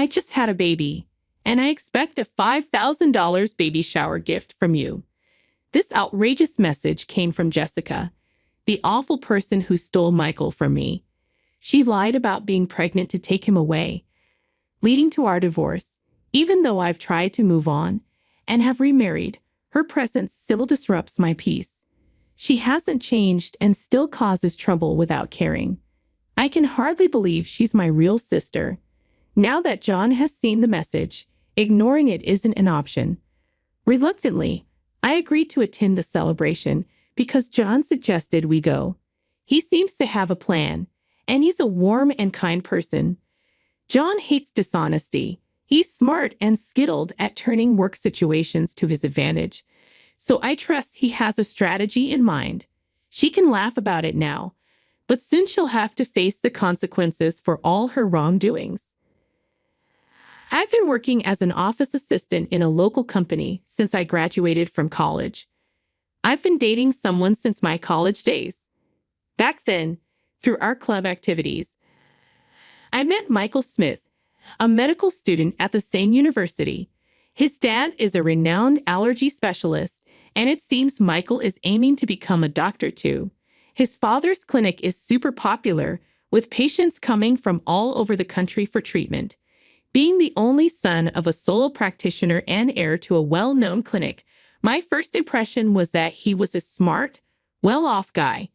I just had a baby, and I expect a $5,000 baby shower gift from you." This outrageous message came from Jessica, the awful person who stole Michael from me. She lied about being pregnant to take him away, leading to our divorce. Even though I've tried to move on and have remarried, her presence still disrupts my peace. She hasn't changed and still causes trouble without caring. I can hardly believe she's my real sister. Now that John has seen the message, ignoring it isn't an option. Reluctantly, I agreed to attend the celebration because John suggested we go. He seems to have a plan, and he's a warm and kind person. John hates dishonesty. He's smart and skilled at turning work situations to his advantage. So I trust he has a strategy in mind. She can laugh about it now, but soon she'll have to face the consequences for all her wrongdoings. I've been working as an office assistant in a local company since I graduated from college. I've been dating someone since my college days. Back then, through our club activities, I met Michael Smith, a medical student at the same university. His dad is a renowned allergy specialist, and it seems Michael is aiming to become a doctor too. His father's clinic is super popular, with patients coming from all over the country for treatment. Being the only son of a solo practitioner and heir to a well-known clinic, my first impression was that he was a smart, well-off guy.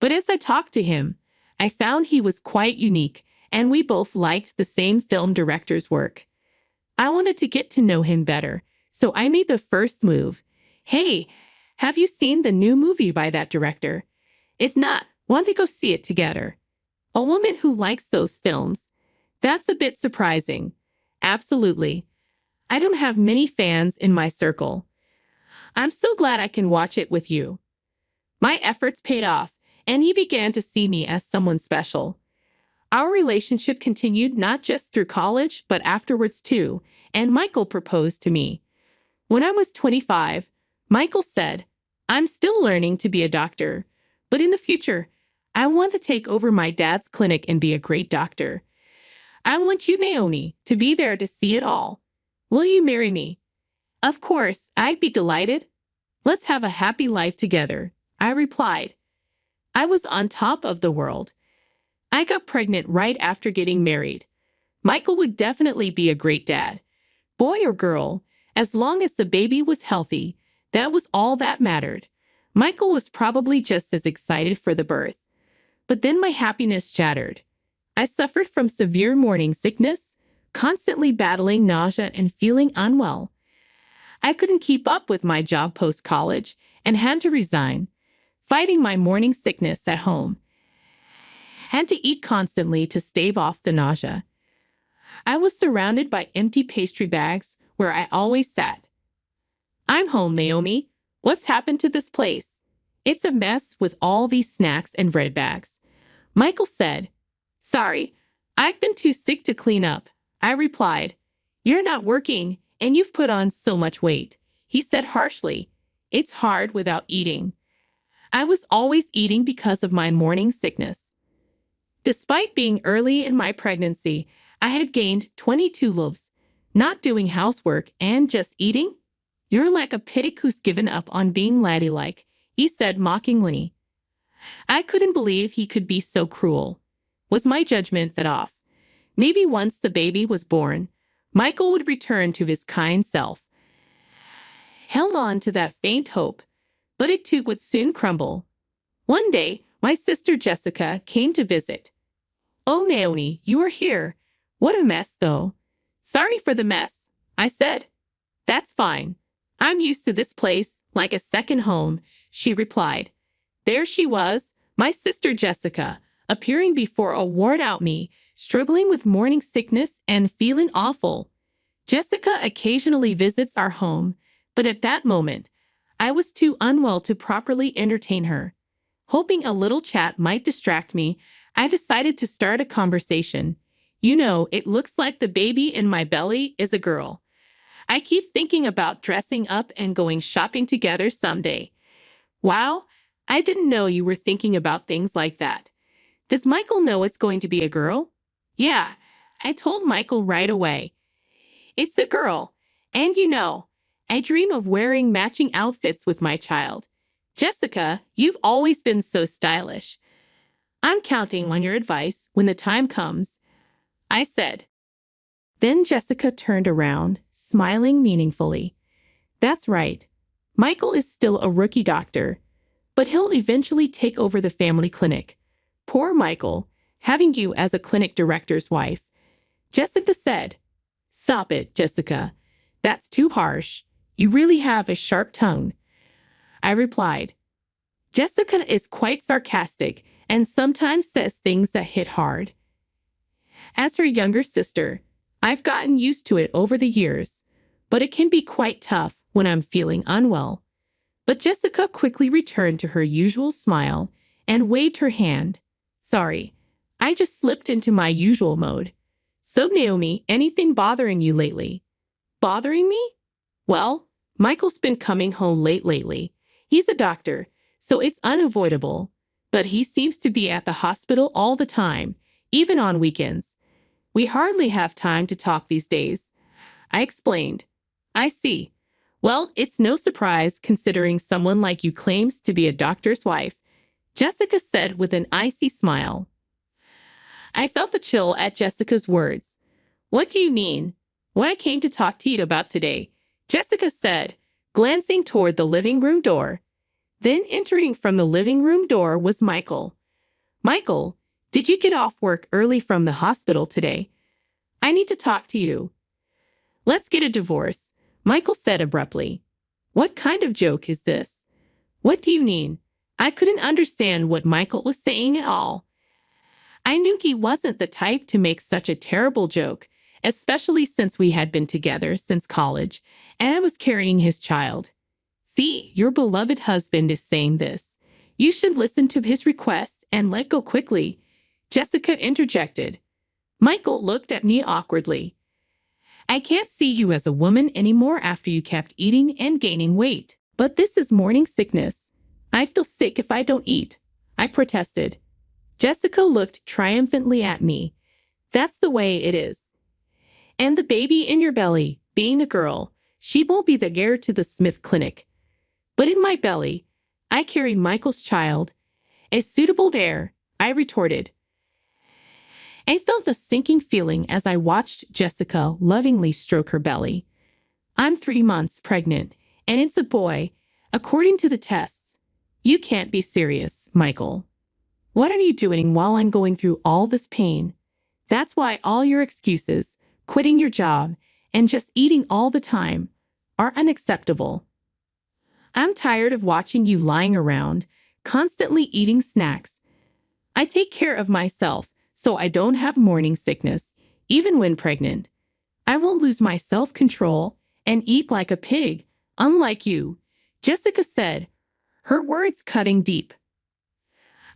But as I talked to him, I found he was quite unique, and we both liked the same film director's work. I wanted to get to know him better, so I made the first move. "Hey, have you seen the new movie by that director? If not, want to go see it together?" A woman who likes those films. That's a bit surprising. Absolutely. I don't have many fans in my circle. I'm so glad I can watch it with you. My efforts paid off, and he began to see me as someone special. Our relationship continued not just through college, but afterwards too, and Michael proposed to me. When I was 25, Michael said, "I'm still learning to be a doctor, but in the future, I want to take over my dad's clinic and be a great doctor. I want you, Naomi, to be there to see it all. Will you marry me?" "Of course, I'd be delighted. Let's have a happy life together," I replied. I was on top of the world. I got pregnant right after getting married. Michael would definitely be a great dad. Boy or girl, as long as the baby was healthy, that was all that mattered. Michael was probably just as excited for the birth. But then my happiness shattered. I suffered from severe morning sickness, constantly battling nausea and feeling unwell. I couldn't keep up with my job post-college and had to resign, fighting my morning sickness at home. Had to eat constantly to stave off the nausea. I was surrounded by empty pastry bags where I always sat. "I'm home, Naomi. What's happened to this place? It's a mess with all these snacks and bread bags," Michael said. "Sorry, I've been too sick to clean up," I replied. "You're not working, and you've put on so much weight," he said harshly. "It's hard without eating." I was always eating because of my morning sickness. Despite being early in my pregnancy, I had gained 22 loaves. Not doing housework and just eating? "You're like a pig who's given up on being ladylike," he said mockingly. I couldn't believe he could be so cruel. Was my judgment that off? Maybe once the baby was born, Michael would return to his kind self. Held on to that faint hope, but it too would soon crumble. One day, my sister Jessica came to visit. "Oh, Naomi, you are here. What a mess, though." "Sorry for the mess," I said. "That's fine. I'm used to this place, like a second home," she replied. There she was, my sister Jessica, appearing before a worn-out me, struggling with morning sickness and feeling awful. Jessica occasionally visits our home, but at that moment, I was too unwell to properly entertain her. Hoping a little chat might distract me, I decided to start a conversation. "You know, it looks like the baby in my belly is a girl. I keep thinking about dressing up and going shopping together someday." "Wow, I didn't know you were thinking about things like that. Does Michael know it's going to be a girl?" "Yeah, I told Michael right away. It's a girl. And you know, I dream of wearing matching outfits with my child. Jessica, you've always been so stylish. I'm counting on your advice when the time comes, I said. Then Jessica turned around, smiling meaningfully. That's right. Michael is still a rookie doctor, but he'll eventually take over the family clinic. Poor Michael, having you as a clinic director's wife. Jessica said, Stop it, Jessica. That's too harsh. You really have a sharp tongue. I replied, Jessica is quite sarcastic and sometimes says things that hit hard. As her younger sister, I've gotten used to it over the years, but it can be quite tough when I'm feeling unwell. But Jessica quickly returned to her usual smile and waved her hand. Sorry, I just slipped into my usual mode. So Naomi, anything bothering you lately? Bothering me? Well, Michael's been coming home late lately. He's a doctor, so it's unavoidable. But he seems to be at the hospital all the time, even on weekends. We hardly have time to talk these days. I explained. I see. Well, it's no surprise considering someone like you claims to be a doctor's wife, Jessica said with an icy smile. I felt the chill at Jessica's words. What do you mean? What I came to talk to you about today, Jessica said, glancing toward the living room door. Then entering from the living room door was Michael. Michael, did you get off work early from the hospital today? I need to talk to you. Let's get a divorce, Michael said abruptly. What kind of joke is this? What do you mean? I couldn't understand what Michael was saying at all. I knew he wasn't the type to make such a terrible joke, especially since we had been together since college, and I was carrying his child. See, your beloved husband is saying this. You should listen to his request and let go quickly, Jessica interjected. Michael looked at me awkwardly. I can't see you as a woman anymore after you kept eating and gaining weight. But this is morning sickness. I feel sick if I don't eat, I protested. Jessica looked triumphantly at me. That's the way it is. And the baby in your belly, being a girl, she won't be the heir to the Smith Clinic. But in my belly, I carry Michael's child. A suitable heir, I retorted. I felt the sinking feeling as I watched Jessica lovingly stroke her belly. I'm 3 months pregnant, and it's a boy, according to the tests. You can't be serious, Michael. What are you doing while I'm going through all this pain? That's why all your excuses, quitting your job, and just eating all the time, are unacceptable. I'm tired of watching you lying around, constantly eating snacks. I take care of myself so I don't have morning sickness, even when pregnant. I won't lose my self-control and eat like a pig, unlike you, Jessica said, her words cutting deep.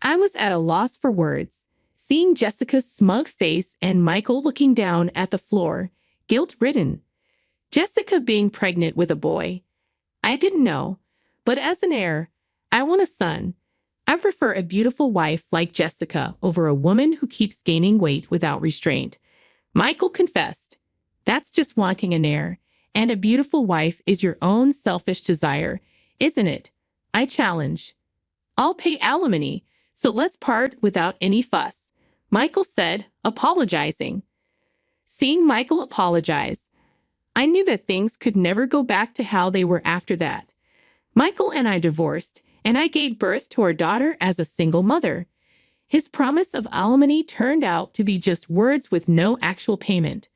I was at a loss for words, seeing Jessica's smug face and Michael looking down at the floor, guilt-ridden. Jessica being pregnant with a boy. I didn't know, but as an heir, I want a son. I prefer a beautiful wife like Jessica over a woman who keeps gaining weight without restraint. Michael confessed. That's just wanting an heir, and a beautiful wife is your own selfish desire, isn't it? I challenge. I'll pay alimony, so let's part without any fuss, Michael said, apologizing. Seeing Michael apologize, I knew that things could never go back to how they were after that. Michael and I divorced, and I gave birth to our daughter as a single mother. His promise of alimony turned out to be just words with no actual payment.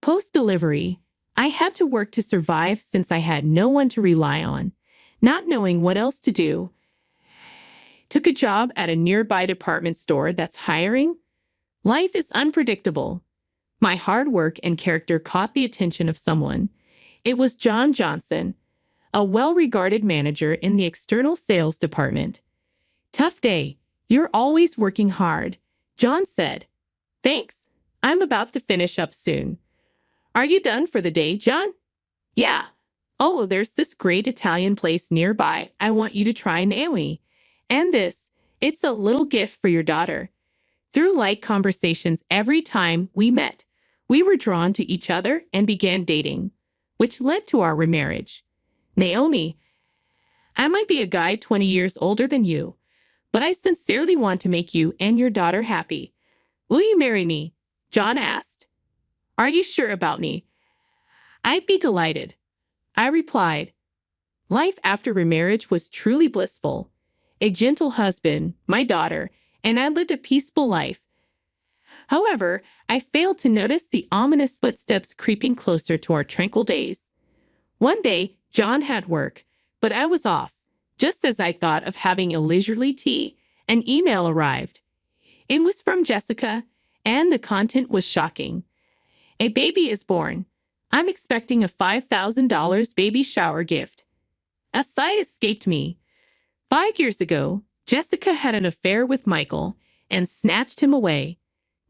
Post-delivery, I had to work to survive since I had no one to rely on. Not knowing what else to do, took a job at a nearby department store that's hiring. Life is unpredictable. My hard work and character caught the attention of someone. It was John Johnson, a well-regarded manager in the external sales department. Tough day. You're always working hard, John said. Thanks. I'm about to finish up soon. Are you done for the day, John? Yeah. Oh, there's this great Italian place nearby. I want you to try, Naomi. And this, it's a little gift for your daughter. Through light conversations every time we met, We were drawn to each other and began dating, which led to our remarriage. Naomi, I might be a guy 20 years older than you, but I sincerely want to make you and your daughter happy. Will you marry me? John asked. Are you sure about me? I'd be delighted, I replied. Life after remarriage was truly blissful. A gentle husband, my daughter, and I lived a peaceful life. However, I failed to notice the ominous footsteps creeping closer to our tranquil days. One day, John had work, but I was off. Just as I thought of having a leisurely tea, an email arrived. It was from Jessica, and the content was shocking. A baby is born. I'm expecting a $5,000 baby shower gift. A sigh escaped me. 5 years ago, Jessica had an affair with Michael and snatched him away.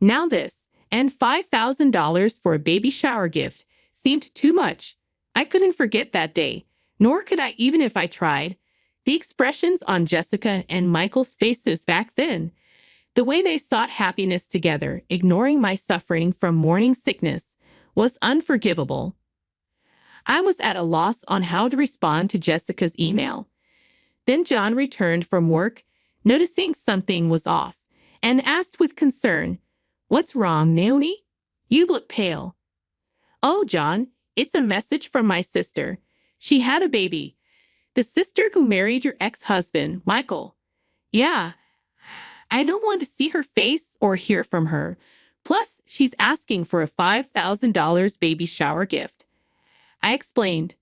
Now this, and $5,000 for a baby shower gift, seemed too much. I couldn't forget that day, nor could I even if I tried. The expressions on Jessica and Michael's faces back then, the way they sought happiness together, ignoring my suffering from morning sickness, was unforgivable. I was at a loss on how to respond to Jessica's email. Then John returned from work, noticing something was off, and asked with concern, What's wrong, Naomi? You look pale. Oh, John, it's a message from my sister. She had a baby. The sister who married your ex-husband, Michael. Yeah, I don't want to see her face or hear from her. Plus, she's asking for a $5,000 baby shower gift. I explained.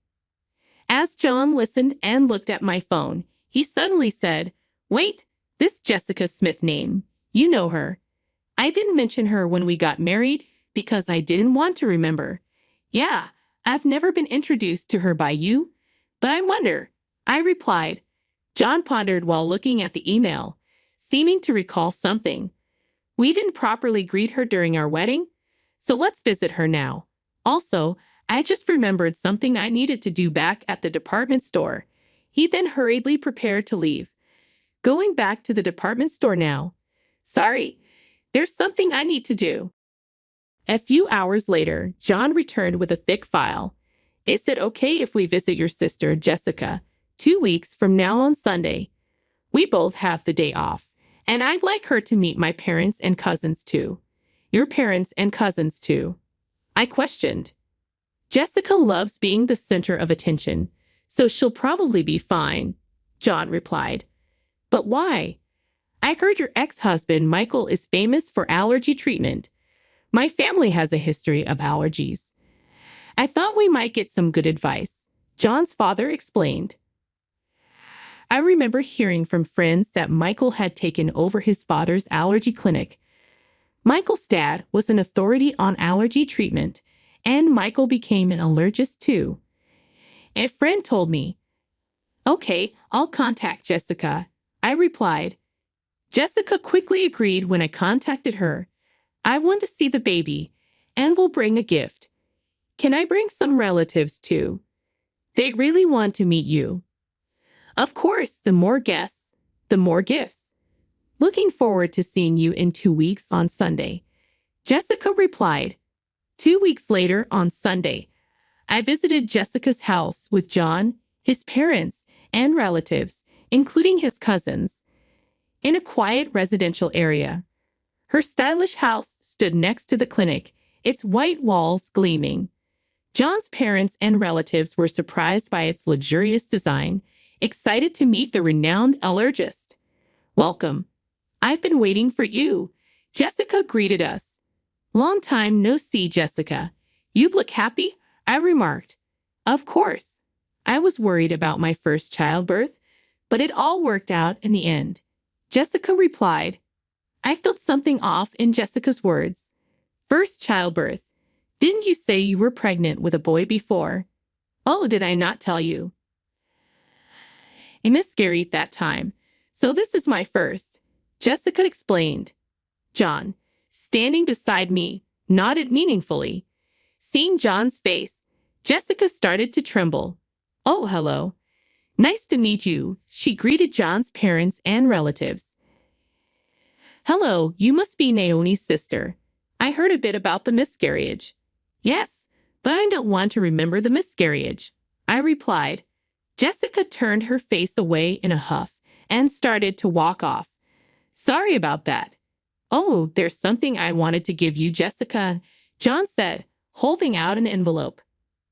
As John listened and looked at my phone, he suddenly said, Wait, this Jessica Smith name. You know her. I didn't mention her when we got married because I didn't want to remember. Yeah, I've never been introduced to her by you, but I wonder, I replied. John pondered while looking at the email, seeming to recall something. We didn't properly greet her during our wedding, so let's visit her now. Also, I just remembered something I needed to do back at the department store. He then hurriedly prepared to leave. Going back to the department store now. Sorry, there's something I need to do. A few hours later, John returned with a thick file. Is it okay if we visit your sister, Jessica, 2 weeks from now on Sunday? We both have the day off, and I'd like her to meet my parents and cousins too. Your parents and cousins too. I questioned. Jessica loves being the center of attention, so she'll probably be fine, John replied. But why? I heard your ex-husband, Michael, is famous for allergy treatment. My family has a history of allergies. I thought we might get some good advice, John's father explained. I remember hearing from friends that Michael had taken over his father's allergy clinic. Michael's dad was an authority on allergy treatment, and Michael became an allergist too. A friend told me, Okay, I'll contact Jessica, I replied. Jessica quickly agreed when I contacted her. I want to see the baby, and will bring a gift. Can I bring some relatives too? They really want to meet you. Of course, the more guests, the more gifts. Looking forward to seeing you in 2 weeks on Sunday. Jessica replied. 2 weeks later on Sunday, I visited Jessica's house with John, his parents, and relatives, including his cousins, in a quiet residential area. Her stylish house stood next to the clinic, its white walls gleaming. John's parents and relatives were surprised by its luxurious design, excited to meet the renowned allergist. Welcome. I've been waiting for you, Jessica greeted us. Long time no see, Jessica. You look happy, I remarked. Of course. I was worried about my first childbirth, but it all worked out in the end. Jessica replied. I felt something off in Jessica's words. First childbirth. Didn't you say you were pregnant with a boy before? Oh, did I not tell you? I miscarried that time, so this is my first, Jessica explained. John, standing beside me, nodded meaningfully. Seeing John's face, Jessica started to tremble. Oh, hello. Nice to meet you, she greeted John's parents and relatives. Hello, you must be Naomi's sister. I heard a bit about the miscarriage. Yes, but I don't want to remember the miscarriage, I replied. Jessica turned her face away in a huff and started to walk off. Sorry about that. Oh, there's something I wanted to give you, Jessica, John said, holding out an envelope.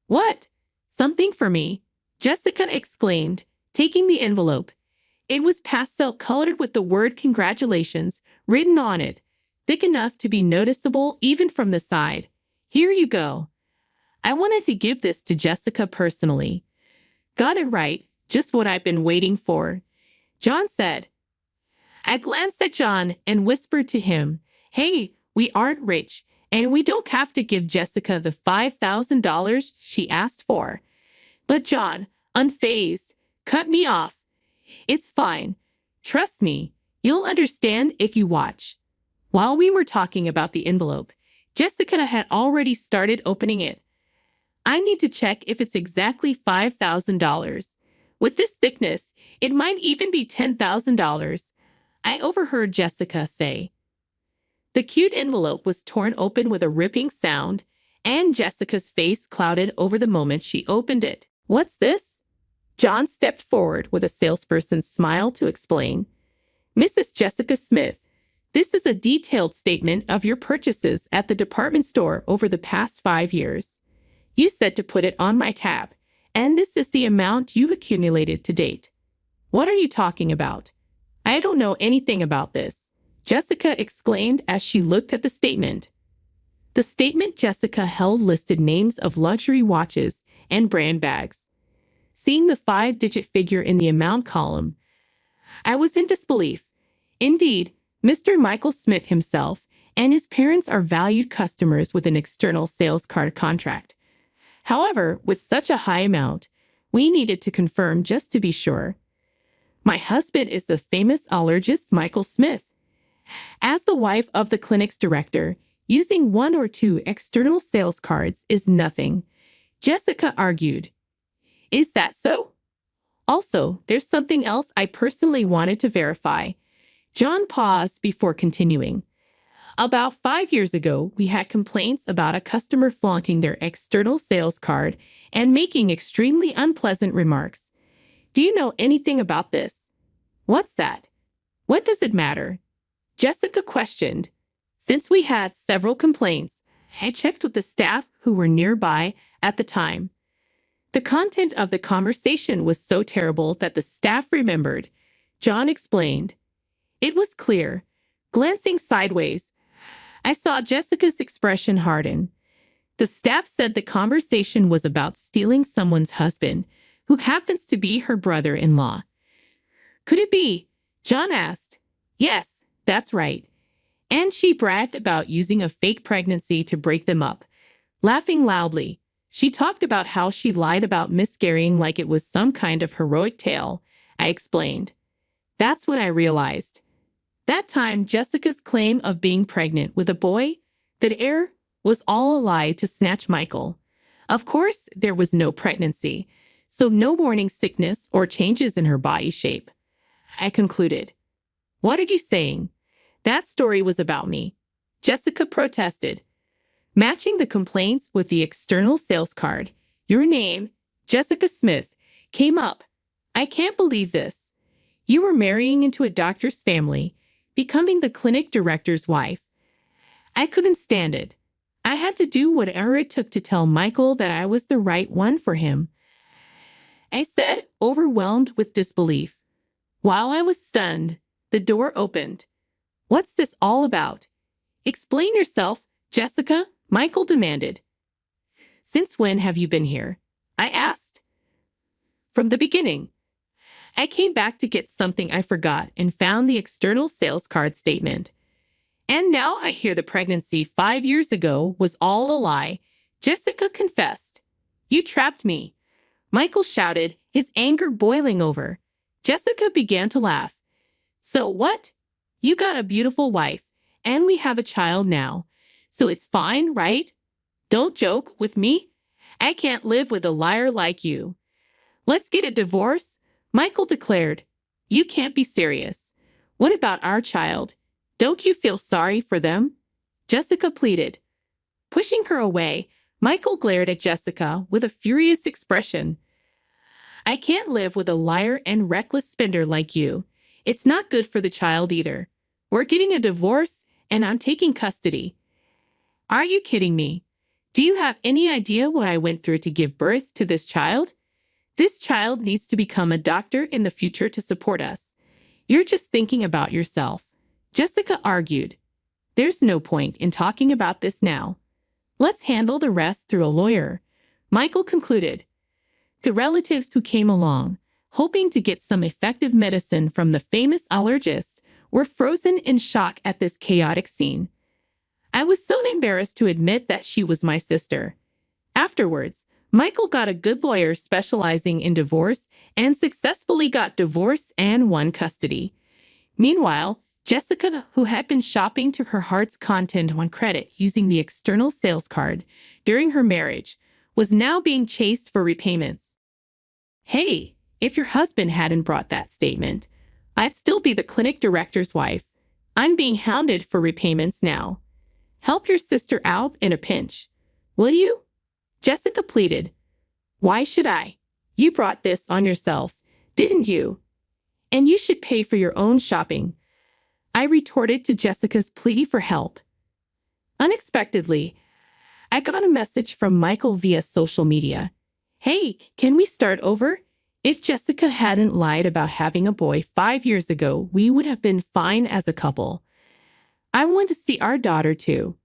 What? Something for me? Jessica exclaimed, taking the envelope. It was pastel-colored with the word congratulations written on it, thick enough to be noticeable even from the side. Here you go. I wanted to give this to Jessica personally. Got it right, just what I've been waiting for, John said. I glanced at John and whispered to him, Hey, we aren't rich, and we don't have to give Jessica the $5,000 she asked for. But John, unfazed, cut me off. It's fine. Trust me, you'll understand if you watch. While we were talking about the envelope, Jessica had already started opening it. I need to check if it's exactly $5,000. With this thickness, it might even be $10,000. I overheard Jessica say. The cute envelope was torn open with a ripping sound, and Jessica's face clouded over the moment she opened it. What's this? John stepped forward with a salesperson's smile to explain. Mrs. Jessica Smith, this is a detailed statement of your purchases at the department store over the past 5 years. You said to put it on my tab, and this is the amount you've accumulated to date. What are you talking about? I don't know anything about this, Jessica exclaimed as she looked at the statement. The statement Jessica held listed names of luxury watches and brand bags. Seeing the 5-digit figure in the amount column, I was in disbelief. Indeed, Mr. Michael Smith himself and his parents are valued customers with an external sales card contract. However, with such a high amount, we needed to confirm just to be sure. My husband is the famous allergist Michael Smith. As the wife of the clinic's director, using 1 or 2 external sales cards is nothing, Jessica argued. Is that so? Also, there's something else I personally wanted to verify. John paused before continuing. About 5 years ago, we had complaints about a customer flaunting their external sales card and making extremely unpleasant remarks. Do you know anything about this? What's that? What does it matter? Jessica questioned. Since we had several complaints, I checked with the staff who were nearby at the time. The content of the conversation was so terrible that the staff remembered. John explained. It was clear. Glancing sideways, I saw Jessica's expression harden. The staff said the conversation was about stealing someone's husband, who happens to be her brother-in-law. Could it be? John asked. Yes, that's right. And she bragged about using a fake pregnancy to break them up. Laughing loudly, she talked about how she lied about miscarrying like it was some kind of heroic tale, I explained. That's when I realized. That time, Jessica's claim of being pregnant with a boy, that heir, was all a lie to snatch Michael. Of course, there was no pregnancy, so no morning sickness or changes in her body shape. I concluded. What are you saying? That story was about me. Jessica protested. Matching the complaints with the external sales card, your name, Jessica Smith, came up. I can't believe this. You were marrying into a doctor's family, becoming the clinic director's wife. I couldn't stand it. I had to do whatever it took to tell Michael that I was the right one for him. I said, overwhelmed with disbelief. While I was stunned, the door opened. What's this all about? Explain yourself, Jessica, Michael demanded. Since when have you been here? I asked. From the beginning. I came back to get something I forgot and found the external sales card statement. And now I hear the pregnancy 5 years ago was all a lie, Jessica confessed. You trapped me, Michael shouted, his anger boiling over. Jessica began to laugh. So what? You got a beautiful wife, and we have a child now. So it's fine, right? Don't joke with me. I can't live with a liar like you. Let's get a divorce, Michael declared. You can't be serious. What about our child? Don't you feel sorry for them? Jessica pleaded. Pushing her away, Michael glared at Jessica with a furious expression. I can't live with a liar and reckless spender like you. It's not good for the child either. We're getting a divorce, and I'm taking custody. Are you kidding me? Do you have any idea what I went through to give birth to this child? This child needs to become a doctor in the future to support us. You're just thinking about yourself. Jessica argued. There's no point in talking about this now. Let's handle the rest through a lawyer. Michael concluded. The relatives who came along, hoping to get some effective medicine from the famous allergist, were frozen in shock at this chaotic scene. I was so embarrassed to admit that she was my sister. Afterwards, Michael got a good lawyer specializing in divorce and successfully got divorced and won custody. Meanwhile, Jessica, who had been shopping to her heart's content on credit using the external sales card during her marriage, was now being chased for repayments. Hey, if your husband hadn't brought that statement, I'd still be the clinic director's wife. I'm being hounded for repayments now. Help your sister out in a pinch, will you? Jessica pleaded. Why should I? You brought this on yourself, didn't you? And you should pay for your own shopping. I retorted to Jessica's plea for help. Unexpectedly, I got a message from Michael via social media. Hey, can we start over? If Jessica hadn't lied about having a boy 5 years ago, we would have been fine as a couple. I want to see our daughter too.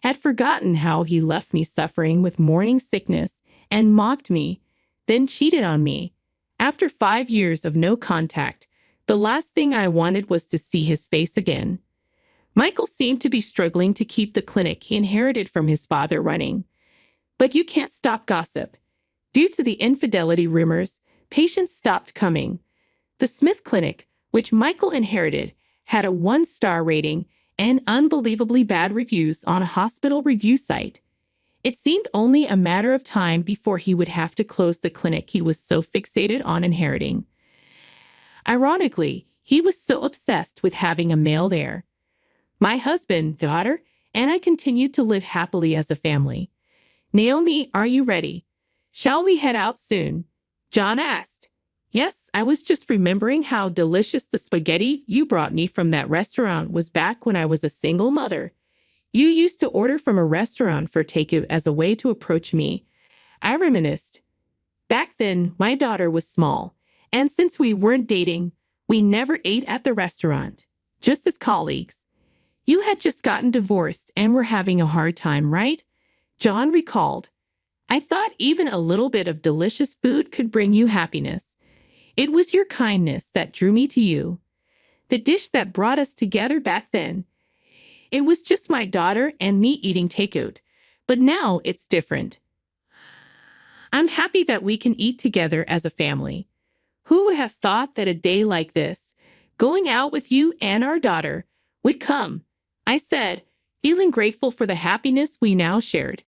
Had forgotten how he left me suffering with morning sickness and mocked me, then cheated on me. After 5 years of no contact, the last thing I wanted was to see his face again. Michael seemed to be struggling to keep the clinic he inherited from his father running. But you can't stop gossip. Due to the infidelity rumors, patients stopped coming. The Smith Clinic, which Michael inherited, had a 1-star rating and unbelievably bad reviews on a hospital review site. It seemed only a matter of time before he would have to close the clinic he was so fixated on inheriting. Ironically, he was so obsessed with having a male there. My husband, daughter, and I continued to live happily as a family. Naomi, are you ready? Shall we head out soon? John asked. Yes, I was just remembering how delicious the spaghetti you brought me from that restaurant was back when I was a single mother. You used to order from a restaurant for takeout as a way to approach me. I reminisced. Back then, my daughter was small, and since we weren't dating, we never ate at the restaurant, just as colleagues. You had just gotten divorced and were having a hard time, right? John recalled. I thought even a little bit of delicious food could bring you happiness. It was your kindness that drew me to you. The dish that brought us together back then. It was just my daughter and me eating takeout, but now it's different. I'm happy that we can eat together as a family. Who would have thought that a day like this, going out with you and our daughter, would come? I said, feeling grateful for the happiness we now shared.